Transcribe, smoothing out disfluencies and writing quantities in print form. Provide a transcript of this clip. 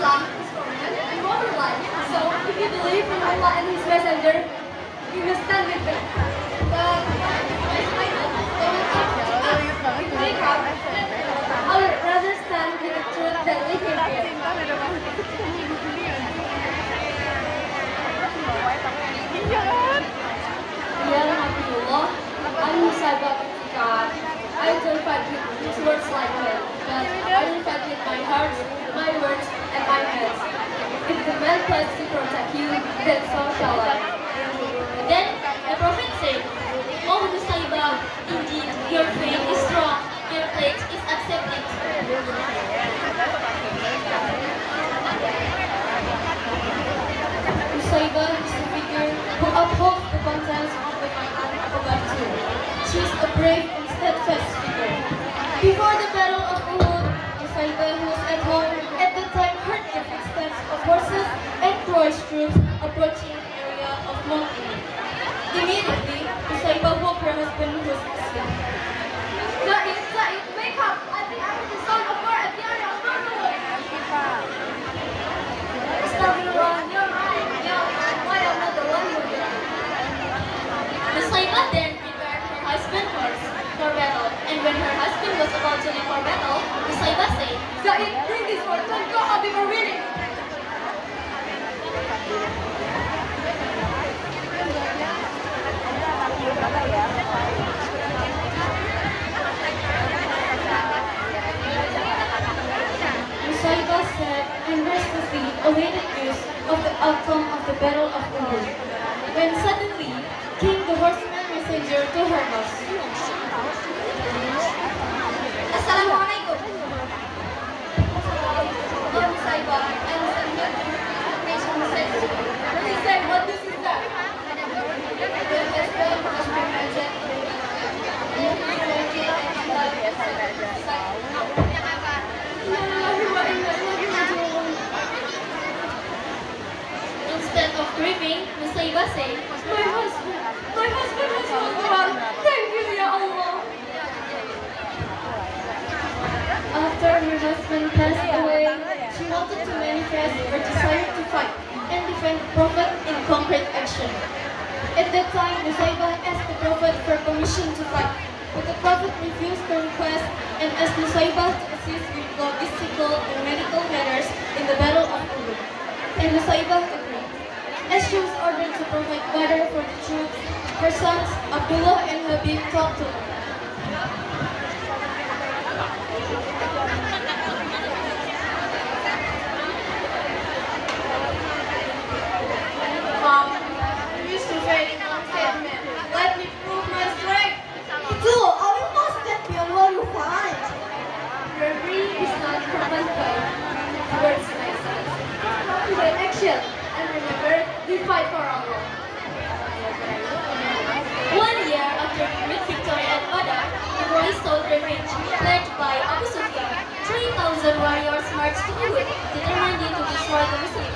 Islam is permanent and more life. So, if you believe in Allah and His Messenger, you must stand with them. But, if we come, I would rather stand with the truth than live in fear. Ya Nabiullah, I'm Musabah God. I don't fight with words like that, but I will fight with my heart, my words, and my hands. If the man plans to protect you, then so shall I. Then the Prophet said, O Nusaybah, indeed your faith is strong, your pledge is accepted. Nusaybah is the figure who upholds the contents of the Quran about two. She is a brave and steadfast figure. Before the battle of Uhud, Nusaybah, who was at home at the time, heard the footsteps of horses and Quraysh troops approaching the area of Mount Uhud. Immediately, Nusaybah woke her husband who was asleep. Zaid, wake up! I think I heard the sound of war at the area of Mount Uhud. Astaghfirullah, you're right. Why am not the one who did it? Nusaybah then prepared her husband's horse for battle, and when her husband was about to leave for battle, Nusaybah said, Zaid, bring this sword. Don't go out before winning. Nusaybah said and restlessly awaited news of the outcome of the battle of Uhud, when suddenly came the horseman messenger to her house. Assalamualaikum. Oh Nusaybah, I understand your information message. What is that? What this is that? The husband has been mentioned. Instead of grieving, Nusaybah said, My husband has gone well. Thank you, Ya Allah. After her husband passed away, she wanted to manifest her desire to fight and defend the Prophet in concrete action. At that time, Nusaybah asked the Prophet for permission to fight, but the Prophet refused the request and asked Nusaybah to assist with logistical and medical matters in the Battle of Uhud. And Nusaybah agreed. As she was ordered to provide water for the troops, her sons, Abdullah and Habib, talked to her. Mom, I'm used to fighting on statement. Let me prove my strength. Do, I will not step beyond what you find. Bravery is not proven by words, my sons. Proven by action. And remember, we fight for Allah. 1 year after the great victory at Badr, the Quraysh sought revenge, led by Abu Sufyan. 3,000 warriors marched to Uhud, determined to destroy the Muslims.